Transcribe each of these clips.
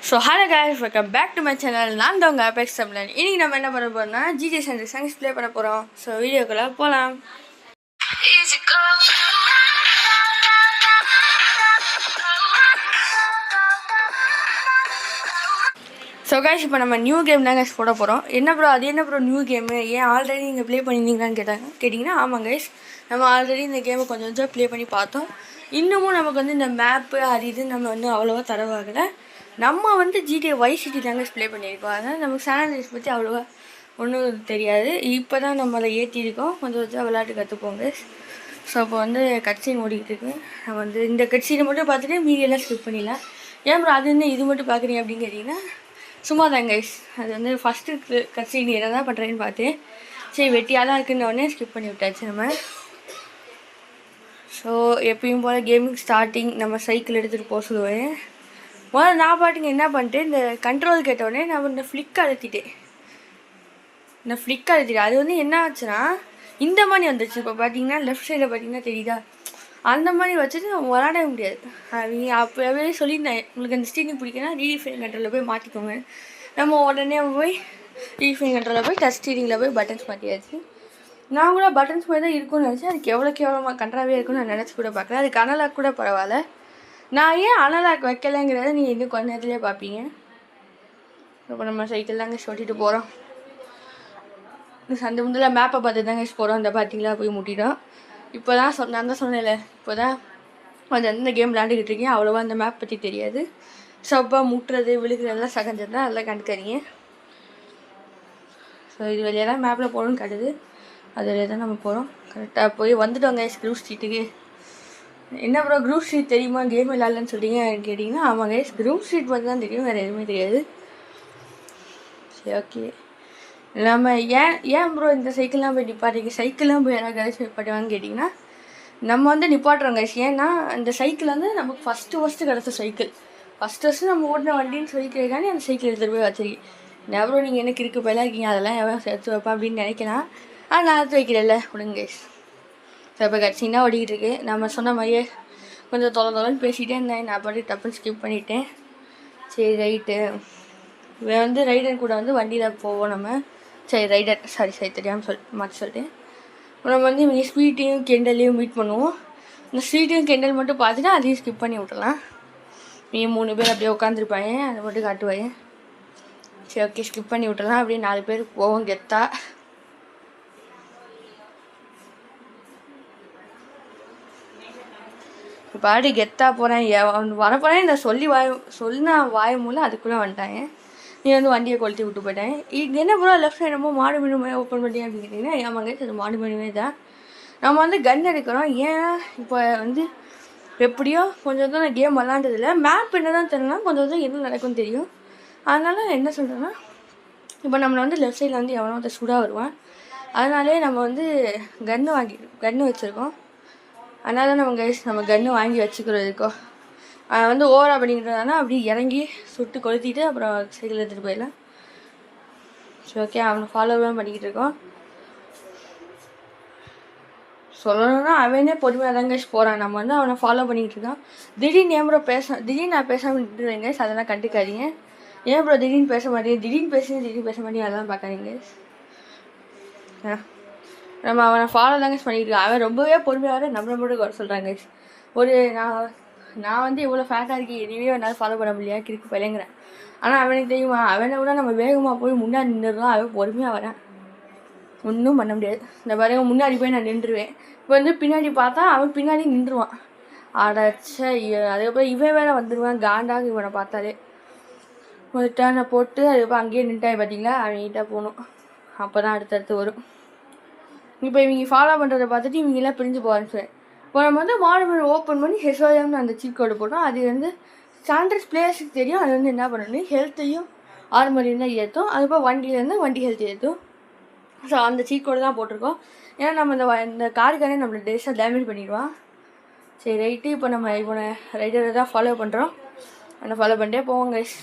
So hello guys, welcome back to my channel. நான் தான் உங்கள் அபெக்ஸ் தமிழன். இன்றைக்கி நம்ம என்ன பண்ண போகிறோம்னா ஜிடி சாங்ஸ் ப்ளே பண்ண போகிறோம். ஸோ வீடியோக்குள்ளே போகலாம். ஸோ guys, இப்போ நம்ம நியூ கேம் தான் guys போட போகிறோம். என்ன ப்ரோ அது என்ன ப்ரோ நியூ கேமு, ஏன் ஆல்ரெடி நீங்கள் ப்ளே பண்ணியிருந்தீங்களான்னு கேட்டிங்கன்னா ஆமாம் guys, நம்ம ஆல்ரெடி இந்த கேமை கொஞ்சம் ப்ளே பண்ணி பார்த்தோம். இன்னமும் நமக்கு வந்து இந்த மேப்பு அது இது நம்ம வந்து அவ்வளோவா தரவாகலை. நம்ம வந்து ஜிடிஏ வைஸ் சிட்டி தாங்க ப்ளே பண்ணியிருக்கோம். அதனால் நமக்கு சானல்ஸ் பற்றி அவ்வளோவா ஒன்றும் தெரியாது. இப்போ தான் நம்ம அதை ஏற்றிருக்கோம், கொஞ்சம் விளையாட்டு கற்றுப்போங்க. ஸோ இப்போ வந்து கட்சீன் ஓடிக்கிட்டு இருக்கு. நம்ம வந்து இந்த கட்சீனை மட்டும் பார்த்துட்டு மீடியெல்லாம் ஸ்கிப் பண்ணிடலாம். ஏன் ப்ரோ அது என்ன இது மட்டும் பார்க்குறீங்க அப்படின்னு கேட்டிங்கன்னா சும்மா தான் கைஸ். அது வந்து ஃபஸ்ட்டு கட்சீன் என்ன தான் பண்ணுறேன்னு பார்த்து சரி வெட்டியாக தான் இருக்குன்னொடனே ஸ்கிப் பண்ணி விட்டாச்சு நம்ம. ஸோ எப்பயும் போல் கேமிங் ஸ்டார்டிங் நம்ம சைக்கிள் எடுத்துகிட்டு போக சொல்லுவேன். முதல்ல நான் பாட்டுங்க என்ன பண்ணிட்டேன், இந்த கண்ட்ரோல் கேட்டோடனே நான் இந்த ஃப்ளிக் அழுத்திட்டேன். அது வந்து என்ன ஆச்சுன்னா இந்த மாதிரி வந்துச்சு. இப்போ பார்த்தீங்கன்னா லெஃப்ட் சைடில் பார்த்தீங்கன்னா தெரியுதா, அந்த மாதிரி வச்சுட்டு விளாட முடியாது. அவங்க அப்போவே சொல்லியிருந்தேன், உங்களுக்கு அந்த ஸ்டீரிங் பிடிக்குன்னா ரீடிஃபைன் கண்ட்ரோலில் போய் மாற்றிக்கோங்க. நம்ம உடனே போய் ரீடிஃபைன் கண்ட்ரோலில் போய் டச் ஸ்டீரிங்கில் போய் பட்டன்ஸ் மாற்றியாச்சு. நான் கூட பட்டன்ஸ் மாதிரி தான் இருக்குன்னு நினச்சேன். அதுக்கு எவ்வளோ கண்ட்ராவே இருக்குன்னு நான் நினச்சி கூட பார்க்கல. அதுக்கு அனலாக் கூட பரவாயில்ல. நான் ஏன் அனலாக் வைக்கலைங்கிறத நீங்கள் இன்னும் கொஞ்ச நேரத்துலேயே பார்ப்பீங்க. இப்போ நம்ம சைக்கிள் தாங்க சொல்லிட்டு போகிறோம். அந்த முதல்ல மேப்பை பார்த்து தாங்க போகிறோம். இந்த பார்த்தீங்களா போய் முட்டிட்டோம். இப்போ தான் நான் தான் சொன்னேன்ல, இப்போ தான் கொஞ்சம் இந்த கேம் விளாண்டுக்கிட்டு இருக்கேன். அவ்வளோவா அந்த மேப் பற்றி தெரியாது. ஸோ அப்போ முட்டுறது விழுகிறதெல்லாம் சகஞ்சது தான், அதெல்லாம் கண்டுக்காதீங்க. ஸோ இது வழியாக தான் மேப்பில் போகணும்னு காட்டுது. அது வழியாக தான் நம்ம போகிறோம். கரெக்டாக போய் வந்துட்டோங்க குரூப் ஸ்ட்ரீட்டுக்கு. என்ன ப்ரோ குரூப் ஸ்ட்ரீட் தெரியுமா, கேம் விளாட்லன்னு சொல்லிங்க கேட்டிங்கன்னா ஆமாம் கைஸ், குரூப் ஸ்ட்ரீட் மட்டும் தான் தெரியும், வேறு எதுவுமே தெரியாது. சரி ஓகே. நம்ம ஏன் ப்ரோ இந்த சைக்கிள்லாம் போய் நிப்பாட்டிங்க, சைக்கிள்லாம் போய் யாராவது கடைசி நிப்பாட்டுவாங்கன்னு கேட்டிங்கன்னா நம்ம வந்து நிப்பாட்டுறோம் கைஸ். ஏன்னா இந்த சைக்கிள் வந்து நமக்கு ஃபஸ்ட்டு கிடச்ச சைக்கிள், ஃபஸ்ட்டு நம்ம ஓடின வண்டின்னு சொல்லிக்கிறதுக்காண்டி அந்த சைக்கிள் எடுத்துகிட்டு போய் வச்சிருக்கேன். என்ன ப்ரோ நீங்கள் என்ன கிறுக்கு பயிலாக இருக்கீங்க, அதெல்லாம் எவ்வளோ எடுத்து வைப்பேன் அப்படின்னு நினைக்கலாம். நான் எடுத்து வைக்கிறேன்ல விடுங்க கைஸ். ஸோ இப்போ கட்சின்னா ஓடிக்கிட்டு இருக்கு. நம்ம சொன்ன மாதிரியே கொஞ்சம் தொலைன்னு பேசிகிட்டே இருந்தேன். நான் பாட்டு டப்புன்னு ஸ்கிப் பண்ணிவிட்டேன். சரி ரைட்டு, இவன் வந்து ரைடர் கூட வந்து வண்டியில் போவோம் நம்ம. சரி ரைடர் சரி தெரியாமல் மாற்றி சொல்லிட்டேன். நம்ம வந்து இவங்க ஸ்வீட்டையும் கெண்டலையும் மீட் பண்ணுவோம். இந்த ஸ்வீட்டையும் கெண்டல் மட்டும் பார்த்துட்டு அதையும் ஸ்கிப் பண்ணி விட்டுலாம். நீ 3 பேர் அப்படியே உட்காந்துருப்பாங்க, அதை மட்டும் காட்டுவாங்க. சரி ஓகே ஸ்கிப் பண்ணி விட்டுலாம். அப்படியே 4 பேர் போவோம் கெத்தா. இப்போ ஆடி கெத்தாக போகிறேன் வரப்போகிறேன். இந்த சொன்ன வாய மூலம் அதுக்குள்ளே வந்துட்டாங்க. நீ வந்து வண்டியை கொளுத்தி விட்டு போயிட்டேன். இது என்ன போல லெஃப்ட் சைடு ரொம்ப மாடு மெனுமே ஓப்பன் பண்ணி அப்படின்னு கேட்டிங்கன்னா ஆமாங்க, அது மாடு மெனுமே தான். நம்ம வந்து கன் எடுக்கிறோம். ஏன் இப்போ வந்து எப்படியோ கொஞ்சம் தான் கேம் விளாண்டதில்ல, மேப் என்ன தான் தெரியலனா கொஞ்சம் என்ன நடக்கும்னு தெரியும். அதனால் என்ன சொல்கிறேன்னா, இப்போ நம்மளை வந்து லெஃப்ட் சைடில் வந்து எவனோ ஒருத்தர் சூடாக வருவான். அதனாலே நம்ம வந்து கன்று வச்சுருக்கோம். அதனால நம்ம கன்று வாங்கி வச்சுக்கிறதுக்கோ வந்து ஓவராக பண்ணிக்கிறதுனா அப்படி இறங்கி சுட்டு கொளுத்திட்டு அப்புறம் சைக்கிள் எடுத்துகிட்டு போயிடலாம். சரி ஓகே, அவனை ஃபாலோவும் பண்ணிக்கிட்டு இருக்கோம். சொல்லணும்னா அவனே பொறுமையாக தாங்க போகிறான். நம்ம வந்து அவனை ஃபாலோ பண்ணிக்கிட்டு இருக்கோம். திடீர்னு ஏன் ப்ரோ திடீர்னு நான் பேசாமல் விட்டுருவேங்க, அதெல்லாம் கண்டுக்காதீங்க. ஏன் ப்ரோ திடீர்னு பேச மாட்டேங்க, திடீர்னு பேச மாட்டேங்க, அதெல்லாம் பார்க்காதீங்க. நம்ம அவனை ஃபாலோ தாங்க பண்ணிகிட்டு இருக்கோம். அவன் ரொம்பவே பொறுமையாக நம்மளை மட்டும் குறை சொல்கிறாங்க. ஒரு நான் வந்து இவ்வளோ ஃபேட்டாக இருக்கேன், இதுவே என்னால் ஃபாலோ பண்ண முடியாது கிறுக்கு பையங்கிறேன். ஆனால் அவனுக்கு தெரியுமா, அவனை விட நம்ம வேகமாக போய் முன்னாடி நின்றுடுறோம். அவன் பொறுமையாக வரேன், ஒன்றும் பண்ண முடியாது. இந்த பாருங்க முன்னாடி போய் நான் நின்றுவேன். இப்போ வந்து பின்னாடி பார்த்தா அவன் பின்னாடி நின்றுவான். அடச்ச அதுக்கப்புறம் இவன் வேறு வந்துடுவான். காண்டாக இவனை பார்த்தாலே ஒரு டேர்னை போட்டு அதுக்கப்புறம் அங்கேயே நின்ட்டாய். பார்த்தீங்களா, அவன்கிட்ட போகணும், அப்போ தான் அடுத்தடுத்து வரும். இப்போ இவங்க ஃபாலோ பண்ணுறதை பார்த்துட்டு இவங்கெல்லாம் பிரிஞ்சு போகிறேன். இப்போ நம்ம வந்து மாடல் ஓப்பன் பண்ணி ஹெஸ்ஓஎம்னு அந்த சீட் கோடு போட்டோம். அது வந்து ஸ்டாண்டர்ட் பிளேயர்ஸுக்கு தெரியும். அது வந்து என்ன பண்ணணும், ஹெல்த்தையும் ஆர்மரையும் தான் ஏற்றும். அதுக்கப்புறம் வண்டியிலேருந்து வண்டி ஹெல்த் ஏற்றும். ஸோ அந்த சீட் கோடு தான் போட்டிருக்கோம். ஏன்னா நம்ம இந்த காருக்காரே நம்மளை டேஸாக டேமேஜ் பண்ணிடுவான். சரி ரைட்டு, இப்போ நம்ம இவனை ரைடரை தான் ஃபாலோ பண்ணுறோம். அவனை ஃபாலோ பண்ணிட்டே போவோம் கைஸ்.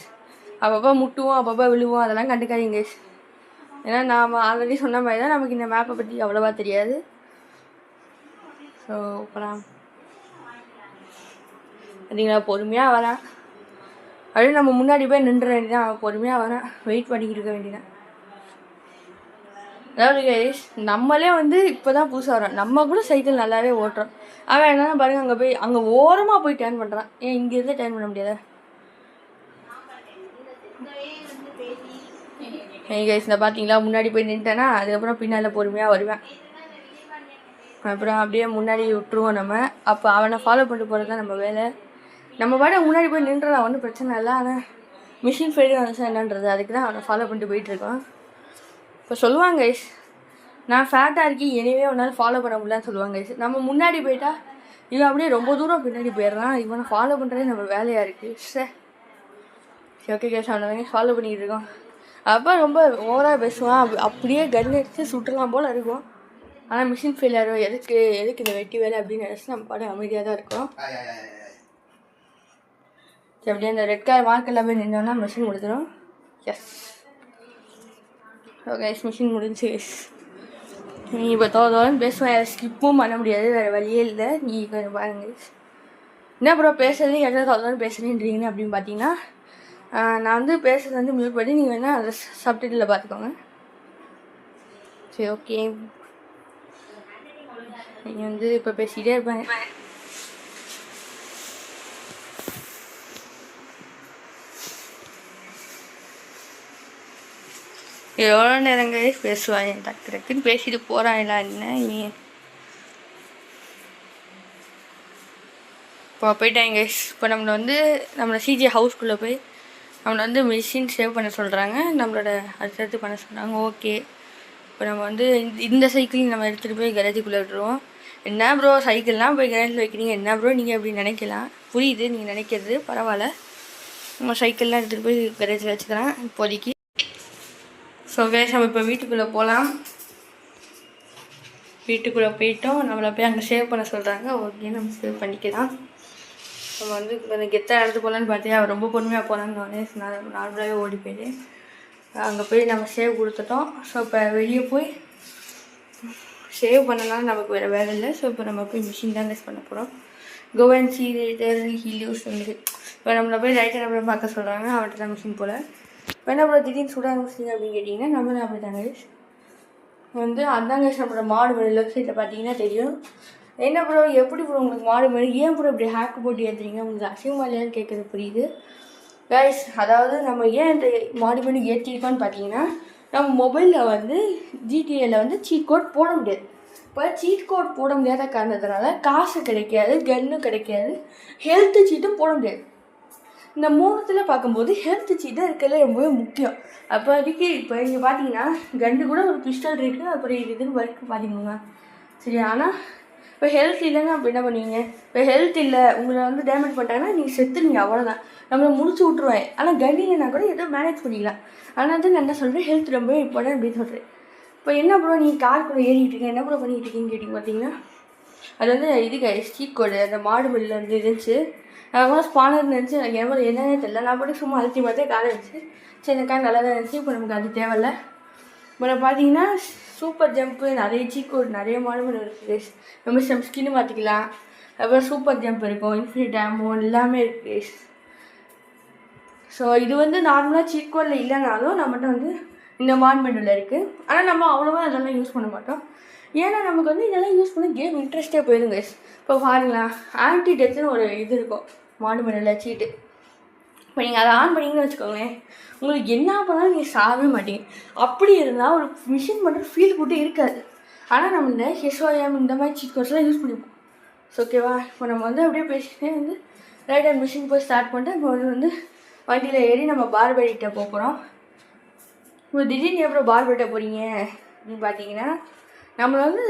அப்பப்போ முட்டுவோம், அப்பப்போ விழுவோம், அதெல்லாம் கண்டுக்காதீங்க கைஸ். ஏன்னா நாம் ஆல்ரெடி சொன்ன மாதிரி தான் நமக்கு இந்த மேப்பை பற்றி அவ்வளோவா தெரியாது. ஸோ அப்புறம் பார்த்தீங்களா பொறுமையாக வரேன். அப்படியே நம்ம முன்னாடி போய் நின்ற வேண்டியதான், பொறுமையாக வரேன், வெயிட் பண்ணிக்கிட்டு இருக்க வேண்டியதான். அதாவது கைஸ் நம்மளே வந்து இப்போ தான் புதுசாக வரோம், நம்ம கூட சைக்கிள் நல்லாவே ஓட்டுறோம். அவன் என்னன்னா பாருங்கள், அங்கே போய் அங்கே ஓரமாக போய் டேர்ன் பண்ணுறான். ஏன் இங்கேருந்து டேர்ன் பண்ண முடியாதா? கைஸ் இந்த பார்த்தீங்களா, முன்னாடி போய் நின்ட்டேன்னா அதுக்கப்புறம் பின்னால் பொறுமையாக வருவேன். அப்புறம் அப்படியே முன்னாடி விட்டுருவோம் நம்ம. அப்போ அவனை ஃபாலோ பண்ணிட்டு போகிறது தான் நம்ம வேலை. நம்ம பாட்டு முன்னாடி போய் நின்றுலாம் ஒன்றும் பிரச்சனை இல்லை. ஆனால் மிஷின் ஃபெயிலியர் வந்துச்சா என்னன்றது, அதுக்கு தான் அவனை ஃபாலோ பண்ணிட்டு போயிட்டுருக்கோன். இப்போ சொல்லுவாங்க கைஸ், நான் ஃபேட்டாக இருக்கேன் எனவே உன்னால் ஃபாலோ பண்ண முடியலன்னு சொல்லுவாங்க கைஸ். நம்ம முன்னாடி போயிட்டா இவன் அப்படியே ரொம்ப தூரம் பின்னாடி போயிடுறான். இவனை ஃபாலோ பண்ணுறதே நம்ம வேலையாக இருக்குது. சரி ஓகே கைஸ், அவனை ஃபாலோ பண்ணிக்கிட்டு இருக்கோம். அப்போ ரொம்ப ஓவராக பேசுவான், அப்படியே கன் எடுத்து சுற்றலாம் போல் இருக்கும். ஆனால் மிஷின் ஃபெயிலியர் எதுக்கு இந்த வெட்டி வேலை அப்படின்னு நினச்சி நம்ம பாட்டு அமைதியாக தான் இருக்கோம். சரி அப்படியே அந்த ரெட் கலர் மார்க் எல்லாமே நின்றோன்னா மிஷின் முடிஞ்சிடும். எஸ் ஓகே மிஷின் முடிஞ்சு. நீ இப்போ தோதோன்னு பேசுவேன், ஸ்கிப்பும் பண்ண முடியாது, வேறு வழியே இல்லை. நீ கொஞ்சம் பாருங்க என்ன ப்ரோ பேசுறது எவ்வளோ தோதோன்னு பேசுகிறேன்றீங்கன்னு அப்படின்னு பார்த்தீங்கன்னா, நான் வந்து பேசுகிறது வந்து மியூட் பண்ணி நீங்கள் வேணால் அதை சப்டைட்டில் பார்த்துக்கோங்க. சரி ஓகே, நீங்கள் வந்து இப்போ பேசிக்கிட்டே இருப்பாங்க. எவ்வளோ நேரங்க பேசுவாங்க, டக்கு டக்குன்னு பேசிட்டு போகிறாங்களா என்ன நீ? இப்போ போயிட்டாங்க. இப்போ நம்மளை சிஜி ஹவுஸ்குள்ளே போய் நம்மளை வந்து மிஷின் சேவ் பண்ண சொல்கிறாங்க, நம்மளோட அடுத்தடுத்து பண்ண சொல்கிறாங்க. ஓகே இப்போ நம்ம வந்து இந்த சைக்கிள் நம்ம எடுத்துகிட்டு போய் கரேஜுக்குள்ளே விட்டுருவோம். என்ன ப்ரோ சைக்கிள்லாம் போய் கரேஜில் வைக்கிறீங்க, என்ன ப்ரோ நீங்கள் அப்படி நினைக்கலாம், புரியுது நீங்கள் நினைக்கிறது, பரவாயில்ல. நம்ம சைக்கிள்லாம் எடுத்துகிட்டு போய் கரேஜில் வச்சுக்கிறேன் இப்போதைக்கு. ஸோ கேஸ் நம்ம இப்போ வீட்டுக்குள்ளே போகலாம். வீட்டுக்குள்ளே போயிட்டோம், நம்மளை போய் அங்கே சேவ் பண்ண சொல்கிறாங்க. ஓகே நம்ம சேவ் பண்ணிக்கலாம். நம்ம வந்து கொஞ்சம் கெத்தாக எடுத்து போகலான்னு பார்த்தேன், அவர் ரொம்ப பொறுமையாக போகலான்னு நார்மலாகவே ஓடி போயிட்டு அங்கே போய் நம்ம சேவ் கொடுத்துட்டோம். ஸோ இப்போ வெளியே போய் சேவ் பண்ணலாம், நமக்கு வேறு வேலை இல்லை. ஸோ இப்போ நம்ம போய் மிஷின் தான் யூஸ் பண்ண போகிறோம். கோ அண்ட் சி லேட்டர் ஹீல் யூஸ் வந்து இப்போ நம்மளை போய் ரைட்டர் நம்மளை பார்க்க சொல்கிறாங்க, அவர்கிட்ட தான் மிஷின் போல். இப்போ என்ன ப்ரோ திடீர்னு சுட ஆரம்பிச்சிங்க அப்படின்னு கேட்டிங்கன்னா, நம்மளும் அப்படி தாங்க வந்து அதாங்க நம்மளோட மாடு மணி லெஃப்ட் சைடில் பார்த்தீங்கன்னா தெரியும். என்ன ப்ரோ எப்படி ப்ரோ உங்களுக்கு மாடு மணி ஏன் ப்ரோ இப்படி ஹேக்கு போட்டு ஏற்றுறீங்க, உங்களுக்கு அசிங்கமாக இல்லையான்னு கேட்குறது புரியுது கைஸ். அதாவது நம்ம ஏன் இந்த மாடு மணி ஏற்றிருக்கோன்னு பார்த்தீங்கன்னா, நம்ம மொபைலில் வந்து ஜிடிஏல வந்து சீட் கோட் போட முடியாது. இப்போ சீட் கோட் போட முடியாத காரணத்தினால காசு கிடைக்காது, கன்னு கிடைக்காது, ஹெல்த்து சீட்டும் போட முடியாது. இந்த மூணுத்தில் பார்க்கும்போது ஹெல்த் சீட்டு இருக்கிறதுல ரொம்பவே முக்கியம். அப்போ அதுக்கு இப்போ இங்கே பார்த்தீங்கன்னா கண்டு கூட ஒரு பிஸ்டல் இருக்குது, அப்புறம் இதுன்னு வரைக்கும் பார்த்தீங்கன்னா சரி. ஆனால் இப்போ ஹெல்த் இல்லைன்னா அப்போ என்ன பண்ணுவீங்க? இப்போ ஹெல்த் இல்லை உங்களை வந்து டேமேஜ் பண்ணிட்டாங்கன்னா நீங்கள் செத்துருங்க, அவ்வளோதான், நம்மளை முடிச்சு விட்ருவேன். ஆனால் கன் இல்லைன்னா கூட ஏதோ மேனேஜ் பண்ணிக்கலாம். ஆனால் தான் நான் என்ன சொல்கிறேன், ஹெல்த் ரொம்பவே இம்பார்ட்டன் அப்படின்னு சொல்கிறேன். இப்போ என்ன ப்ரோ நீங்கள் காருக்குள்ளே ஏறிட்டு இருக்கீங்க, என்ன ப்ரோ பண்ணிகிட்டு இருக்கீங்கன்னு கேட்டிங்க பார்த்தீங்கன்னா, அது வந்து இதுக்கு சீட் கோடு அந்த மாடு மில்லில் இருந்து இருந்துச்சு. நான் ஸ்பானர் இருந்துச்சு, எனக்கு என்னன்னே தெரியல. நான் போட்டு சும்மா அழுத்தி பார்த்தே காரை இருந்துச்சு. சரி இந்த கார் நல்லா தான் இருந்துச்சு, இப்போ நமக்கு அது தேவையில்லை. இப்போ நான் பார்த்தீங்கன்னா சூப்பர் ஜம்ப்பு, நிறைய சீட் கோட், நிறைய மாடல் இருக்குது. நம்ம ஸ்கின்னு மாற்றிக்கலாம். அப்புறம் சூப்பர் ஜம்ப் இருக்கும், இன்ஃபினிட் ஆமோ எல்லாமே இருக்குது. ஸோ இது வந்து நார்மலாக சீட் கோடில் இல்லைனாலும் நம்மகிட்ட வந்து இந்த மான்மெண்டில் இருக்குது. ஆனால் நம்ம அவ்வளோவா அதெல்லாம் யூஸ் பண்ண மாட்டோம். ஏன்னா நமக்கு வந்து இதெல்லாம் யூஸ் பண்ண கேம் இன்ட்ரெஸ்ட்டே போயிடுங்க. இப்போ பாருங்களேன், ஆன்டி டெத்துன்னு ஒரு இது இருக்கும் மான்மெண்டில் சீட்டு. இப்போ நீங்கள் அதை ஆன் பண்ணிங்கன்னு வச்சுக்கோங்களேன், உங்களுக்கு என்ன பண்ணாலும் நீங்கள் சாகவே மாட்டீங்க. அப்படி இருந்தால் ஒரு மிஷின் பண்ணுற ஃபீல் கூட இருக்காது. ஆனால் நம்ம இந்த ஹெச்ஓஎம் இந்த மாதிரி சீட் கோட்ஸ்லாம் யூஸ் பண்ணிப்போம். ஸோ ஓகேவா, இப்போ நம்ம வந்து அப்படியே பேசிட்டே வந்து ரைட் மிஷின் போய் ஸ்டார்ட் பண்ணிட்டு இப்போ வந்து வண்டியில் ஏறி நம்ம பார்பேரிட்ட போகிறோம். இப்போ திடீர்னு எப்போ பார்பேரிட்ட போகிறீங்க அப்படின்னு பார்த்தீங்கன்னா, நம்மளை வந்து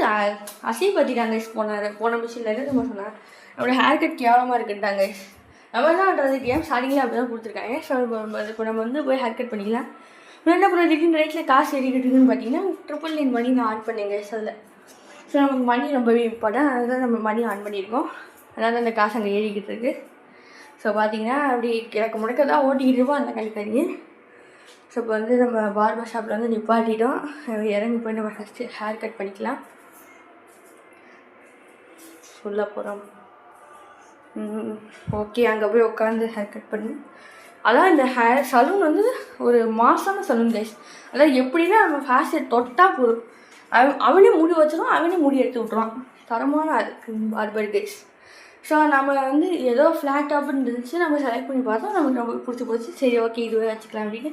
அசிங்கப்படுத்திட்டாங்க. போன மிஷினில் இருந்து நம்ம சொன்னாங்க நம்மளோட ஹேர் கட் கேவலமாக இருக்குன்ட்டாங்க. நம்ம என்ன பண்ணுறது, கேம் ஸ்டார்டிங்கில் அப்படி தான் கொடுத்துருக்காங்க. ஸோ இப்போ நம்ம வந்து போய் ஹேர் கட் பண்ணிக்கலாம். இப்போ என்ன பண்ணுறது, திடீர்னு ரைட்டில் காசு ஏறிக்கிட்டுருக்குன்னு பார்த்தீங்கன்னா 999 மணி நான் ஆன் பண்ணேங்க அதில். ஸோ நமக்கு மணி ரொம்பவே இம்பார்ட்டன், அதுதான் நம்ம மணி ஆன் பண்ணியிருக்கோம். அதனால் அந்த காசு அங்கே ஏறிக்கிட்டு இருக்குது. ஸோ பார்த்தீங்கன்னா அப்படி கிழக்கு முடக்க தான் ஓட்டிக்கிட்டு இருப்போம் அந்த கழிக்காரிங்க. ஸோ இப்போ வந்து நம்ம பார்பர் ஷாப்பில் வந்து நிப்பாட்டிட்டோம். இறங்கி போய் நம்ம ஃபஸ்ட்டு ஹேர் கட் பண்ணிக்கலாம். சொல்ல போகிறோம். ஓகே, அங்கே போய் உட்காந்து ஹேர் கட் பண்ணி அதான் இந்த ஹேர் சலூன் வந்து ஒரு மாசான சலூன் கைஸ். அதான் எப்படின்னா நம்ம ஃபேஷன் தொட்டால் போதும், அவனே முடி வச்சிடும், அவனே முடி எடுத்து விட்ருவான். தரமான பார்பர் கைஸ். ஸோ நம்ம வந்து ஏதோ ஃப்ளாட் டாப்னு இருந்துச்சு, நம்ம செலக்ட் பண்ணி பார்த்தோம், நமக்கு ரொம்ப பிடிச்சி போச்சு. சரி ஓகே இதுவே வச்சுக்கலாம் அப்படின்னு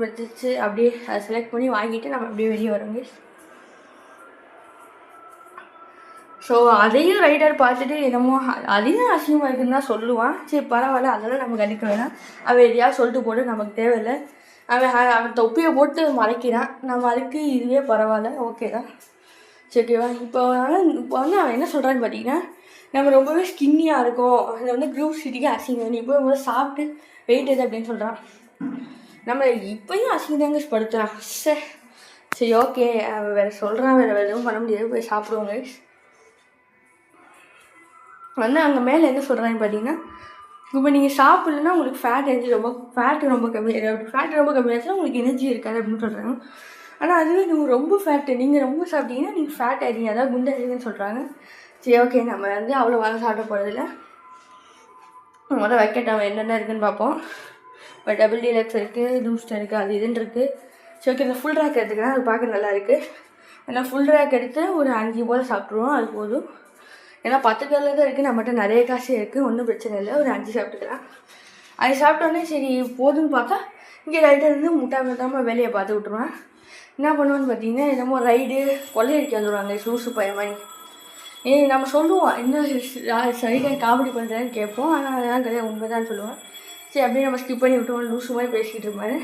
வச்சு அப்படியே அதை செலக்ட் பண்ணி வாங்கிட்டு நம்ம அப்படியே வெளியே வரோங்க. ஸோ அதையும் ரைடர் பார்த்துட்டு என்னமோ அதையும் அசிங்கமாக இருக்குன்னு தான் சொல்லுவான். சரி பரவாயில்ல, அதெல்லாம் நம்ம கண்டிக்க வேணாம், அவன் எதையாவது சொல்லிட்டு போட்டு நமக்கு தேவையில்லை. அவன் தொப்பியை போட்டு மறைக்கிறான், நம்ம அதுக்கு இதுவே பரவாயில்ல, ஓகே தான். சரி ஓகேவா. இப்போ வந்து அவன் என்ன சொல்கிறான்னு பார்த்தீங்கன்னா, நம்ம ரொம்பவே ஸ்கின்னியாக இருக்கும், அதை வந்து குரூப் சிட்டிக்கு அசிங்கம், நீ போய் முதல்ல சாப்பிட்டு வெயிட் எது அப்படின்னு சொல்கிறான். நம்ம இப்போயும் அசிங்கதாங்க படுத்துறான். சரி ஓகே வேறு சொல்கிறான், வேறு எதுவும் பண்ண முடியாது, போய் சாப்பிடுவோங்க. வந்து அங்கே மேலே என்ன சொல்கிறான்னு பார்த்தீங்கன்னா, இப்போ நீங்கள் சாப்பிட்லன்னா உங்களுக்கு ஃபேட்டு ரொம்ப கம்மியாச்சுன்னா உங்களுக்கு எனர்ஜி இருக்காது அப்படின்னு சொல்கிறாங்க. ஆனால் அதுவே நீங்கள் ரொம்ப ரொம்ப சாப்பிட்டீங்கன்னா நீங்கள் ஃபேட் ஆகிடுங்க, அதாவது குண்டாகிடுங்கன்னு சொல்கிறாங்க. சரி ஓகே நம்ம வந்து அவ்வளோ வாங்க சாப்பிட போகிறதில்ல. முதல்ல வைக்கெட் அவன் என்னென்ன இருக்குதுன்னு பார்ப்போம். இப்போ டபுள் டீலக்ஸ் இருக்குது, டூஸ்டர் இருக்குது, அது இதுன்னு இருக்குது. சரி ஓகே இந்த ஃபுல் ரேக் எடுத்துக்கலாம், அது பார்க்க நல்லா இருக்குது. ஆனால் ஃபுல் ரேக் எடுத்து ஒரு 5 போல் சாப்பிட்ருவோம், அது போதும். ஏன்னா 10 பேரில் தான் இருக்குது, நம்மகிட்ட நிறைய காசு இருக்குது, ஒன்றும் பிரச்சனை இல்லை, ஒரு 5 சாப்பிட்டுக்கலாம். அது சாப்பிட்டோன்னே சரி போதுன்னு பார்த்தா இங்கே ரைட்டர் இருந்து முட்டாமல் வேலையை பார்த்து விட்ருவேன். என்ன பண்ணுவேன்னு பார்த்தீங்கன்னா, என்னமோ ரைடு கொள்ளையடிக்க வந்துடுவாங்க லூசு பையன் மாதிரி. நம்ம சொல்லுவோம் என்ன ரைடர் காமெடி பண்ணுறேன்னு கேட்போம், ஆனால் அதெல்லாம் கிடையாது, உண்மை தான் சொல்லுவேன். சரி அப்படியே நம்ம ஸ்கிப் பண்ணி விட்டுருவோம், லூசு மாதிரி பேசிக்கிட்டு இருப்பாரு.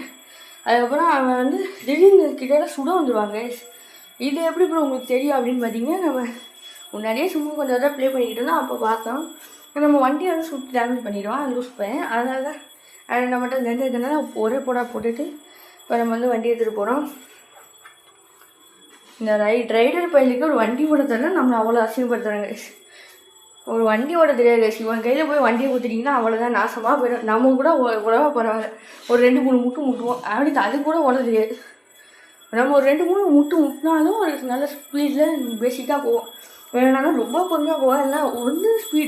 அதுக்கப்புறம் அவன் வந்து திடீர்னு கிட்டே சுட வந்துடுவாங்க. இது எப்படி இப்போ உங்களுக்கு தெரியும் அப்படின்னு பார்த்தீங்கன்னா, நம்ம முன்னாடியே சும்மா கொஞ்சம் தான் ப்ளே பண்ணிக்கிட்டு இருந்தோம், அப்போ பார்த்தோம் நம்ம வண்டியை வந்து சுற்றி டேமேஜ் பண்ணிடுவான் லூஸ் பையன். அதனால தான் நம்மகிட்ட நின்றுதுனால ஒரே போட்டுட்டு இப்போ நம்ம வந்து வண்டி எடுத்துகிட்டு போகிறோம். இந்த ரைடர் பையனுக்கு ஒரு வண்டி ஓட தரல, நம்மளை அவ்வளோ அசிங்கப்படுத்துகிறாங்க. ஒரு வண்டி ஓட தெரியாது, இவன் கையில் போய் வண்டியை ஊற்றிட்டிங்கன்னா அவ்வளோதான், நாசமாக போயிடும். நம்ம கூட உழவா பரவாயில்ல, ஒரு 2-3 முட்டுவோம், அப்படி அது கூட ஓட தெரியாது. நம்ம ஒரு 2-3 முட்டினாலும் ஒரு நல்ல ஸ்பீடில் பேசிக்காக போவோம். வேணாலும் ரொம்ப பொறுமையாக போவேன், இல்லை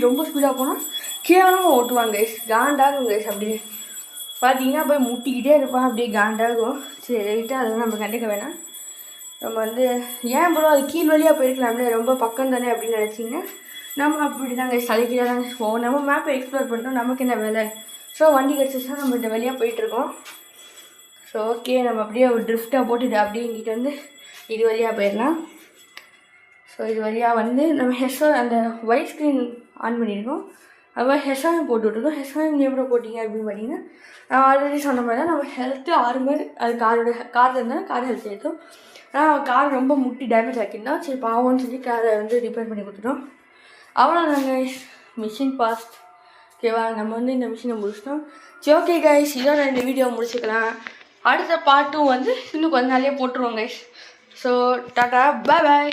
ரொம்ப ஸ்பீடாக போனால் கேவலமாக ஓட்டுவாங்க காண்டாகும் கைஸ். அப்படியே பார்த்தீங்கன்னா போய் முட்டிக்கிட்டே இருப்பான், அப்படியே காண்டாகும். சரி ரைட்டாக அதெல்லாம் நம்ம கண்டுக்க வேணாம். நம்ம வந்து ஏன் ப்ரோ அது கீழ் வழியாக போயிருக்கலாம்ல, ரொம்ப பக்கம் தானே அப்படின்னு நினச்சிங்கன்னா நம்ம அப்படி தாங்க தலைக்கீழே தானே போவோம். நம்ம மேப்பை எக்ஸ்ப்ளோர் பண்ணுறோம், நமக்கு என்ன வேலை. ஸோ வண்டி கிடச்சிச்சுன்னா நம்ம இந்த வழியாக போயிட்டுருக்கோம். ஸோ ஓகே நம்ம அப்படியே ஒரு ட்ரிஃப்டாக போட்டுட்டு அப்படியே இங்கிட்ட வந்து இது வழியாக போயிடலாம். ஸோ இது வழியாக வந்து நம்ம அந்த ஒயிட் ஸ்க்ரீன் ஆன் பண்ணியிருக்கோம், அதுமாதிரி ஹெச்ஆர்எம் போட்டு விட்ருக்கோம். ஹெச்ஆர்எம் எப்படி போட்டிங்க அப்படின்னு பார்த்தீங்கன்னா, நான் ஆல்ரெடி சொன்ன மாதிரி தான் நம்ம ஹெல்த்து 6 மாதிரி, அது கார் இருந்தாலும் கார் ஹெல்த் ஏற்றும். ஆனால் கார் ரொம்ப முட்டி டேமேஜ் ஆக்கியிருந்தோம், சரி பாவம்னு சொல்லி காரை வந்து ரிப்பேர் பண்ணி கொடுத்துட்டோம். அவ்வளோ நாங்கள் மிஷின் பாஸ்ட் ஓகேவா, நம்ம வந்து இந்த மிஷினை முடிச்சிட்டோம். சரி ஓகே கைஸ், இதோட இந்த வீடியோ முடிச்சுக்கலாம். அடுத்த பார்ட்டும் வந்து இன்னும் கொஞ்ச நாளையே போட்டுருவோம் கைஸ். ஸோ டாட்டா பாய் பாய்.